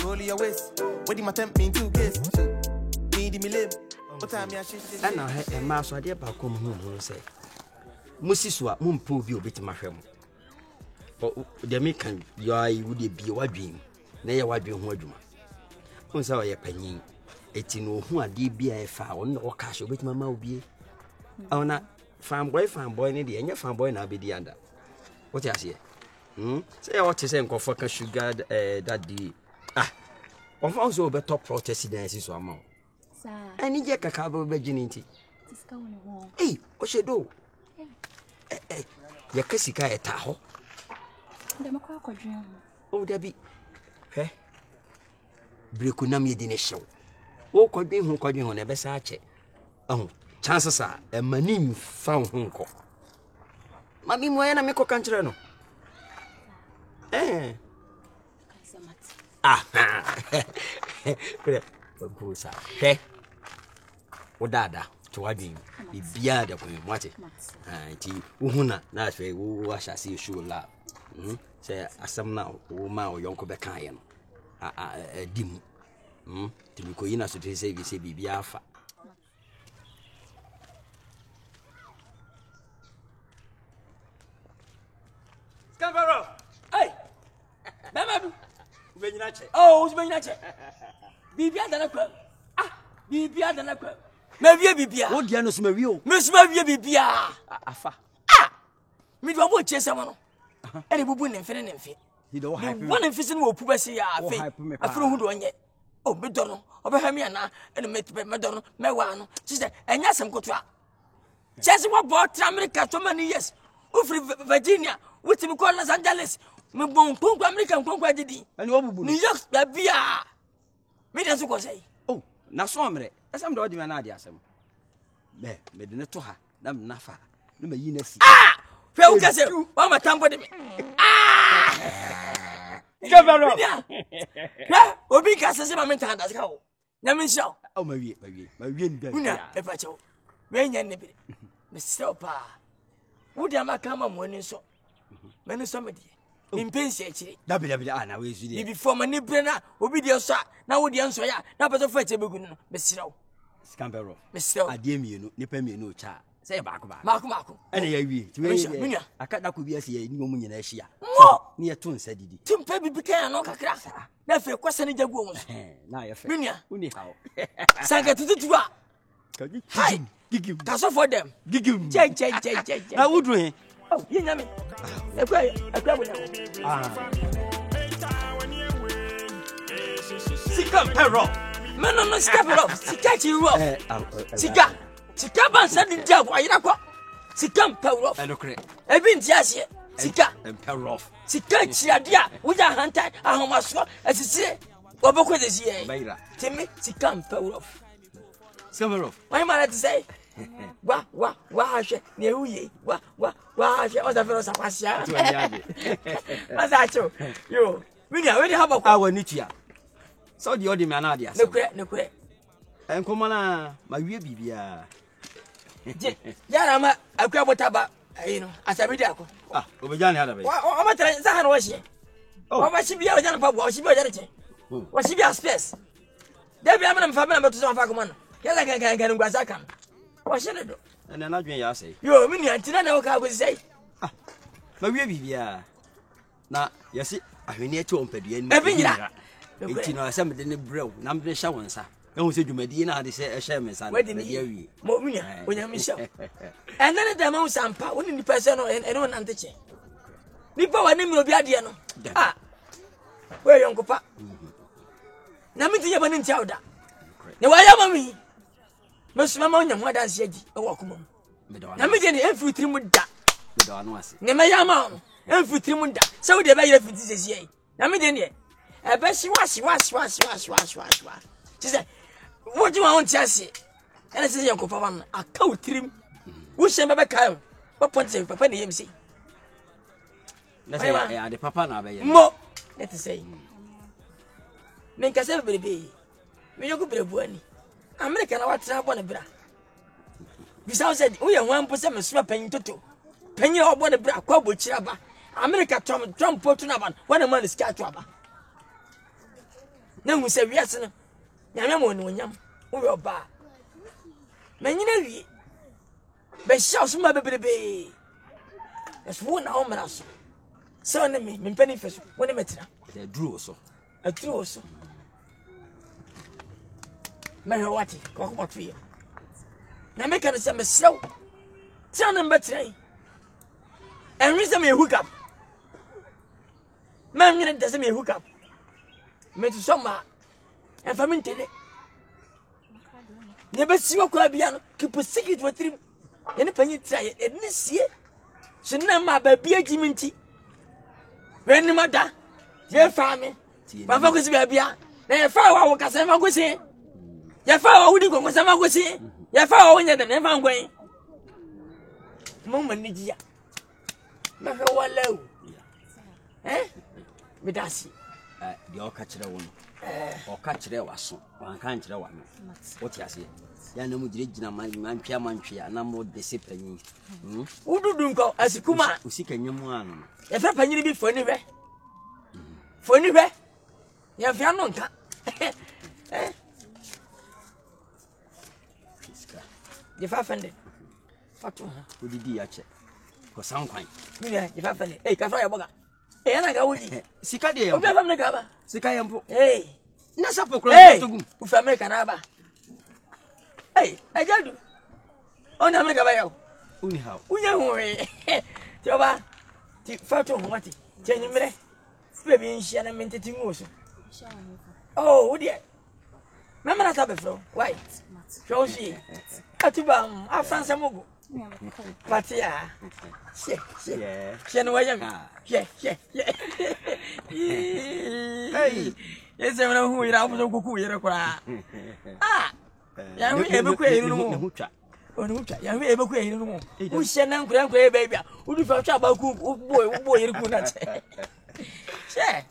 roll your waist. What do my temp mean 2 kiss? Me live. What time ya shit? And I had a mass idea about come home, say. Musiswa, Mumpo be a bit my home. But the American, you would be a dream. Nay, a dream, what you want. Once I penny, 18 who are DBI found or cash with my mouth be. Oh, not farm boy, and your farm boy now be the under. What I say? Say what to say, and for sugar that the of also be top protest is or more. I need your cacao virginity. Hey, what should do? Your Cassica at Tahoe. Oh, there be. Eh? Brekunami didn't show. Oh, could be who could you on a Versace. Oh, chances are a manim found Hunko. Mammy, my enemy country. Eh? Ah, Busa. Eh? Odada, to Adin, be beyond the way, what it? Uhuna, that's where we shall see sure love. Say, as some now, woman or young Quebecian. Dim. To be coina to say, we say, be Biafa. Scambaro! Hey! Bama! Oh, Benyache! Bibia than a club. Ah, Bibia than a club. Maybe Bibia. Oh, Dianos Mario. Miss Mavia Bibia. Afa. Ah! Me do what chase someone. And it will win and fin and fit. You don't have one and fishing will pussy. I flew who do I yet. Oh, Bedono, over Hamiana, and met Madonna, Mewano. She said, and yes, I'm good to her. Chelsea what bought America so many years. Virginia, which we call Los Angeles. Me bon punk American punk didi. And what would New York la bia. Me that's what say. Oh, na so amre. Asam do di na ade asam. Me de ne to ha. Na nafa. No me yi na si. Ah! Fe o kase. Wa ma tambo de me. Ah! Gavaro. Ya, obi kase se ma me tan da ka o. Na me show. Oh, ma wie nda. Una e pa cho. We nya ne bi. Me stop pa. Wo dia ma kama mo ni so. Me ni so me di. Impensi echi. Dabi na we zuri. Before mani brena obi de so na wo de nso ya na peso fa eche begu no me siraw. Scambaro. Me siraw. Ade mienu, nipa mienu cha. Say baako. Mako. Ene ya wie. Minya. Akada ko bi ase ya ni omu nyina ahia. Mo. Ni eto nsa didi. Timpa bibi kan no kakra. Na fe kwasa ne jagu omu. Na ya fe. Minya. Uni hawo. Sanga tututu a. Kaji. Hi. Gigim. Taso for them. Gigim. Che. Na wudru he. Oh, you know me. Ekwa bu na. Sika pero. Me no sika pero. Sika chi ro. Sika ban sa di dia kwa yira kwa. Sika pero. Enokre. Ebi ntiase. Sika. Pero. Sika chi adia. Uja hanta ahomaso. Asisi. Oboko de sie. Baira. Timi sika pero. Scambaro. Why man to say? Wa hwe ne uye wa hwe o da fero sapasia masacho yo we dey have a awa nitua so the odi me na dia ne kure enkomo na ma wie bibia yara ma akwa botaba ayi no asabi dia ko obejani hada be o ma tra za han wo hye o ma shibia o jana pa bo o shibia o jana che o shibia space da bia me na mfa me na meto so mfa ko man yala kan ngwaza kan o shene do na na dwen ya sei yo me ni antina na o ka go sei ma wie bibia na yesi ahwene eche ompadua ni ebi nyira enti no asem de ne brew na mbe hya wonsa ehun se dwumadi na ade se ehye me sa na ya wi mo munya onyame hya enene da ma usampa woni ni pese no eno na nteche nipa wa ne mi obi ade no we yonkopa na mi tiye bani ntia oda ne wa ya mami mesuma ma onyam wadan se agi e wo komam na mi je ne every 3 mu da do anu ase ne me ya ma every 3 mu da se wo de be yere fiti sesi yi na mi de ne e be siwa ti se wo ji wa on ti ase ene se yonkopa wan akaw trim wo she be kai wo ponte papa ne yem sei na se ya de papa na be ye mo let us say men ka se bebe me yoku brebu ani America na watra bo na bra bisa said we yan wan po se me suma panyin toto panyin obo na bra kwa bochira ba America Trump potu na ban when a man is catch aba na hu se wiase no nyame mo no nyam wo yo ba manyina wie be shaw so ma bebrebe eso na o mra so so na me mpani feso woni metra the draw so atru so me wati ko ko twi na me kan se me sew tana mbetra and reason me hook up man ngene de se me hook up me to soma and family tele ne be siwa kwa bia no keep secret for trim ene panyi try ene sie so na ma ba bia giminti when ma da je fa me ba fa ko si bia na ye fa wa wo kasa ma ko si ye fa wa wudi ko ko sama ko si ye fa wa wonya de ne fa ngwan mo man ni gia ma fa wala me dasi de o ka kire wo no o ka kire waso wan ka kire wa me o ti ase ya na mu gina man twia na mo de se panyi wududu nko asikuma usika nyemu ano ye fa panyi bi foni be ye fa no nka ye fa fende fatu udidi ya che ko sankwan ni ye fa fende ka fa ya boga na ga wudi sika de o fa me ka ba sika yempo na sapo kro to gum u fa me ka na ba ajadu ona me ka ba ya uni how unya huwe ti oba ti fatu humati chenyi mire bebi nshia na menteti ngoso wudi mama na tabe fro why shoshi atiba afansa mogo patia she no waya hey yes em na hu ira abu kuku yere kura ya hu ebe ku ehiru no hutwa onu twa ya hu ebe ku ehiru no wo hye na nkura ebe bia wo du fa twa ba ku bo yere ku na che she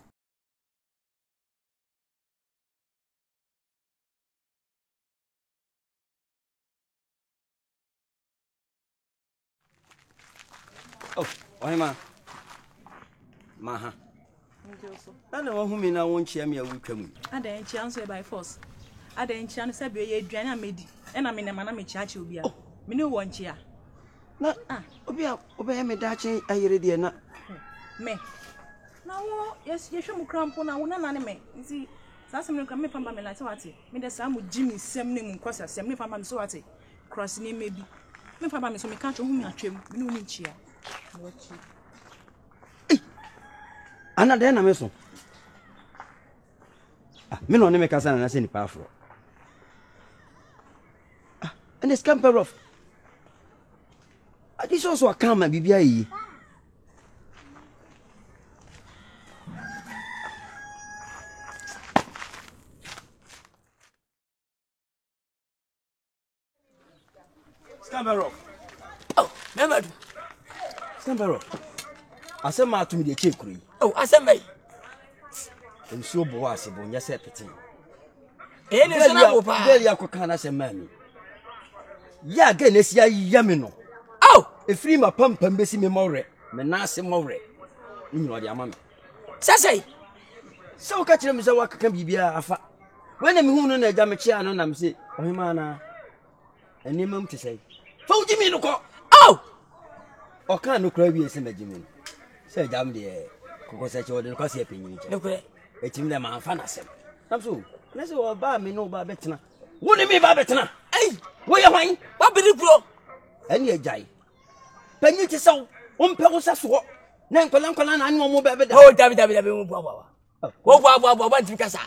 ohima maha ana wo hu mi na won chia me awutwa mu ada enchia nso by force ada enchia no se be ye aduane amedi na me na me chiache obi a me ne wo nchia na obi a obe me dache ayere de na me na wo yes ye hwemu krampo na wo na ne me nti sasem ne me pamba me lati wate me de sa mu jimi sem ne mu nkosa sem ne pamba me so wate cross ne mebi me pamba me so me ka cho hu mi atwem me ne wo nchia ana de na me so me no ne me kasa na se ni pa afro and the scamper of this also a calm bibia yi scamper of memadu scamper of asema atumi de chekuru asema yi enso bo ase bo nya se peti ne sana bo pa beli akoka na se mami ya ga na sia yame no efiri ma pampam besi me mawre me na ase mawre ni no de ama me sasai so ka kire me se wakaka bibia afa wena me hu no na agya me chia no na me se ohima na enimam ti sei fa uji mi no ko o kan no kra bi ese magimi se agya me de kokko se che o de ko se penyin che dokore etimi na ma fa na sem tamso na se o ba me no ba betena woni mi ba betena wo ye hwan ba biri pro eni ajai penyi ti saw o mpe wo saso na nkola na anu mo ba be da dabi mo bua wo ba ntimi kasa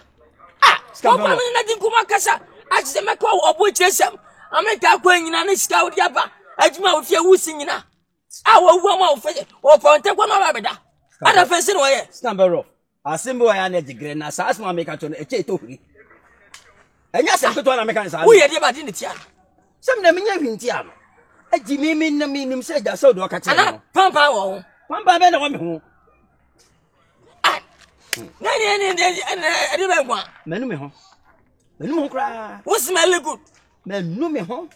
wo ba me na din kuma kasa achise me ko obo chiesem ameka kwa nyina na sika wo dia ba ajuma wo fie wusi nyina wo wu ma wo fe wo ponte kwa ma ba be da ada fensi no ye stand up asembo ya na digre na sa asma make ato eche to huri enya se to na make sa wo ye dia ba din tia sem na menya hwinti am aji mi na mi nim se ja so do ka tia no pampa wo pampa be na wo me ho ne be gwa menu me ho kra wo smell good menu me ho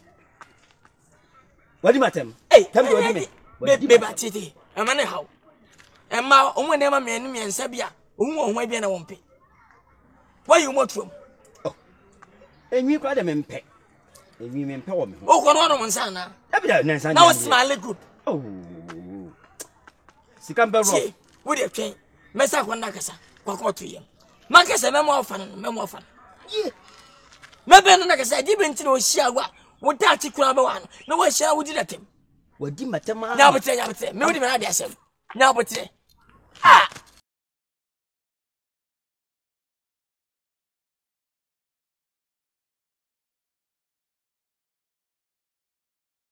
wadi matem tam do wadi me be ba titi amane how emma onwe ne ma me nsa bia onwo onwa bia na wompe Why you want from? Oh, and you got a mempe. And you mean power me. Oh, go on, Monsana. Now smile good. Oh, Sicamber, would you change? Messa Wanakasa, walk to him. Marcus, a memoir fan. Maybe I didn't know Shawa would touch a crab one. No one shall we did at him. What did Matama? Now, but say, maybe I said, now, but say, ah.